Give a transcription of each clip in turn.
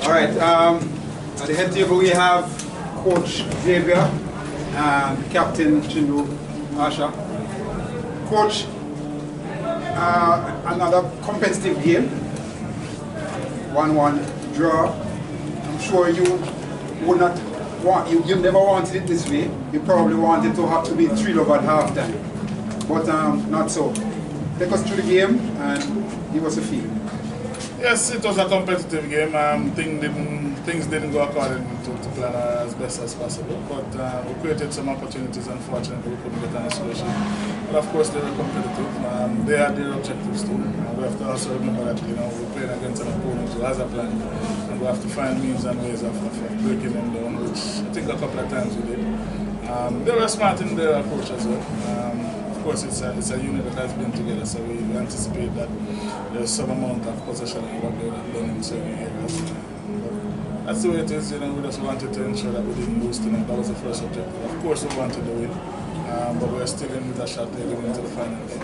Alright, at the head table we have Coach Xavier and Captain Chindu Asha. Coach, another competitive game, 1-1 draw. I'm sure you would not want, you never wanted it this way. You probably wanted to have to be 3-0 at halftime, but not so. Take us through the game and give us a feel. Yes, it was a competitive game. Things didn't go according to plan as best as possible, but we created some opportunities. Unfortunately, we couldn't get any solution. But of course, they were competitive. They had their objectives too. We have to also remember that we're playing against an opponent who has a plan, and we have to find means and ways of breaking them down, which I think a couple of times we did. They were smart in their approach as well. Of course, it's a unit that has been together, so we anticipate that there's some amount of possession and what they have done in certain areas. But that's the way it is. We just wanted to ensure that we didn't lose tonight. That was the first objective. Of course, we wanted to win, but we're still in with a shot there going into the final game.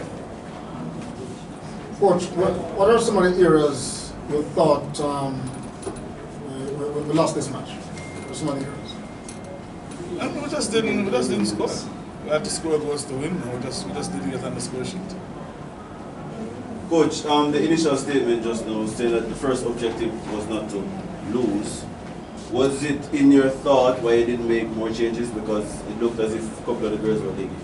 Coach, what are some of the areas you thought we lost this match? What are some of the areas? We just didn't score. We had to score goals to win. We just didn't get on the score sheet. Coach, the initial statement just now saying that the first objective was not to lose. Was it in your thought why you didn't make more changes, because it looked as if a couple of the girls were leaking?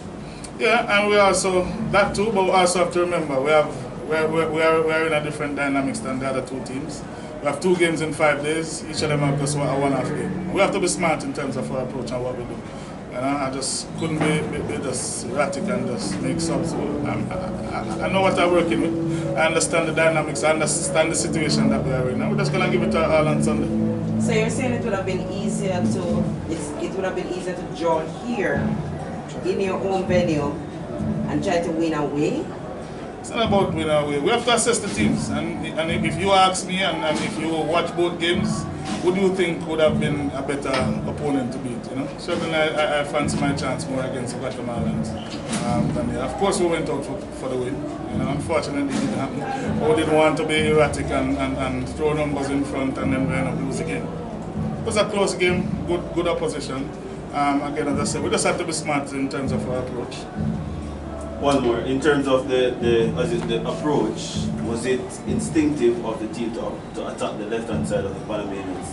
Yeah, and we also that too, but we also have to remember we are in a different dynamics than the other two teams. We have 2 games in 5 days. Each of them have just a 1-half game. We have to be smart in terms of our approach and what we do. I just couldn't be just erratic and just make subs. I know what I'm working with. I understand the dynamics. I understand the situation that we are in. Now we're just gonna give it all on Sunday. So you're saying it would have been easier to draw here in your own venue and try to win away? It's not about winning away. We have to assess the teams. And if you ask me and if you watch both games, who do you think would have been a better opponent to beat? Certainly I fancy my chance more against the Guatemalans than of course we went out for the win. Unfortunately it didn't happen. We didn't want to be erratic and throw numbers in front and then we end up losing again. It was a close game, good opposition. Again, as I said, we just have to be smart in terms of our approach. One more, in terms of the approach, was it instinctive of the team to attack the left-hand side of the Panamanians?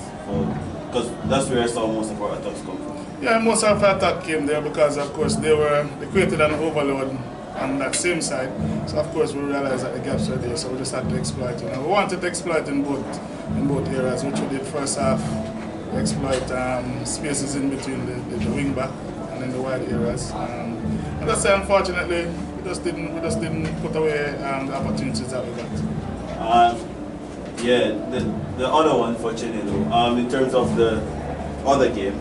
Because that's where I saw most of our attacks come from. Yeah, most of our attack came there because, of course, they created an overload on that same side. So, of course, we realized that the gaps were there, so we just had to exploit it. We wanted to exploit in both areas, which we did first half. We exploit spaces in between the wing back and in the wide areas. As I say, unfortunately, we just didn't put away the opportunities that we got. Yeah, the other one for Chinelo, in terms of the other game,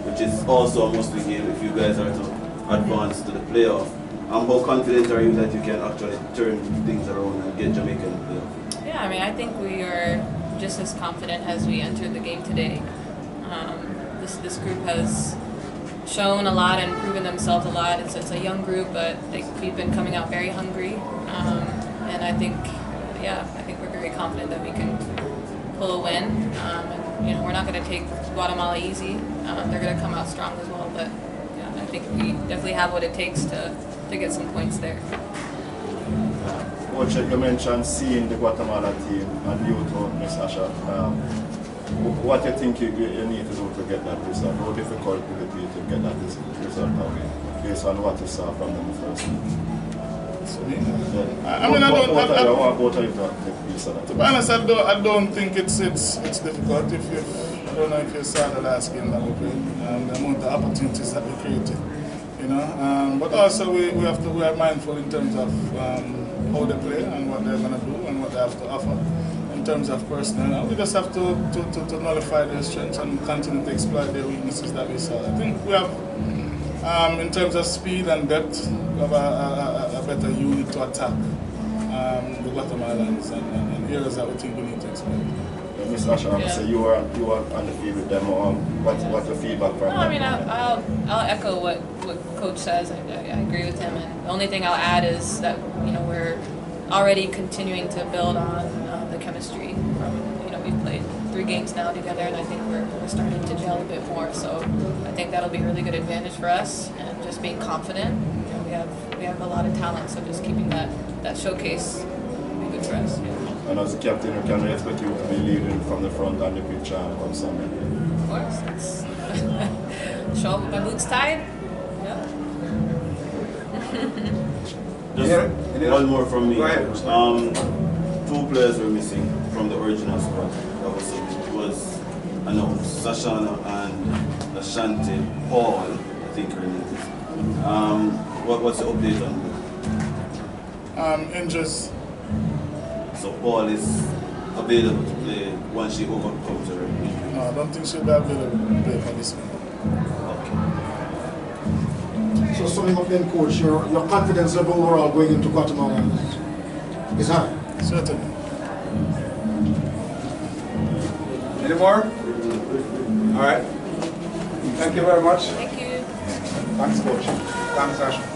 which is also a must-win game if you guys are to advance to the playoff, how confident are you that you can actually turn things around and get Jamaica in the playoff? Yeah, I think we are just as confident as we entered the game today. This group has shown a lot and proven themselves a lot. It's a young group, but we've been coming out very hungry, and I think we're very confident that we can pull a win. And we're not going to take Guatemala easy. They're going to come out strong as well, but yeah, I think we definitely have what it takes to get some points there. Coach, you mentioned seeing the Guatemala team and you too, Ms. Asha. What do you think you need to do to get that result? How difficult will it be to get that result away, based on what you saw from them first? To be honest, I don't think it's difficult. I don't know if you saw the last game that we played and the amount of opportunities that we created. But also we are mindful in terms of how they play and what they're going to do and what they have to offer. In terms of personnel, we just have to nullify their strengths and continue to exploit their weaknesses that we saw. I think we have, in terms of speed and depth, we have a better unit to attack the Guatemalans and areas that we think we need to exploit. Ms. Asha, so you are on the field with them. What's your feedback from them? I'll echo what Coach says. I agree with him, and the only thing I'll add is that we're already continuing to build on the chemistry from we've played 3 3 games now together, and I think we're starting to gel a bit more. So I think that'll be a really good advantage for us, and just being confident. You know, we have a lot of talent, so just keeping that showcase will be good for us. Yeah. And as a captain, can we expect you to be leading from the front on the pitch on Sunday? Of course, it's show up with my boots tied. Yeah. Just one more from me. Go ahead. 2 players were missing from the original squad. That was announced. Sashana and Ashanti Paul, I think her name is. What's the update on them? Injuries. So Paul is available to play once she overcomes her injury. No, I don't think she'll be available to play for this one. So summing up then, coach, your confidence level overall going into Guatemala is high. Certainly. Any more? All right. Thank you very much. Thank you. Thanks, coach. Thanks, Ash.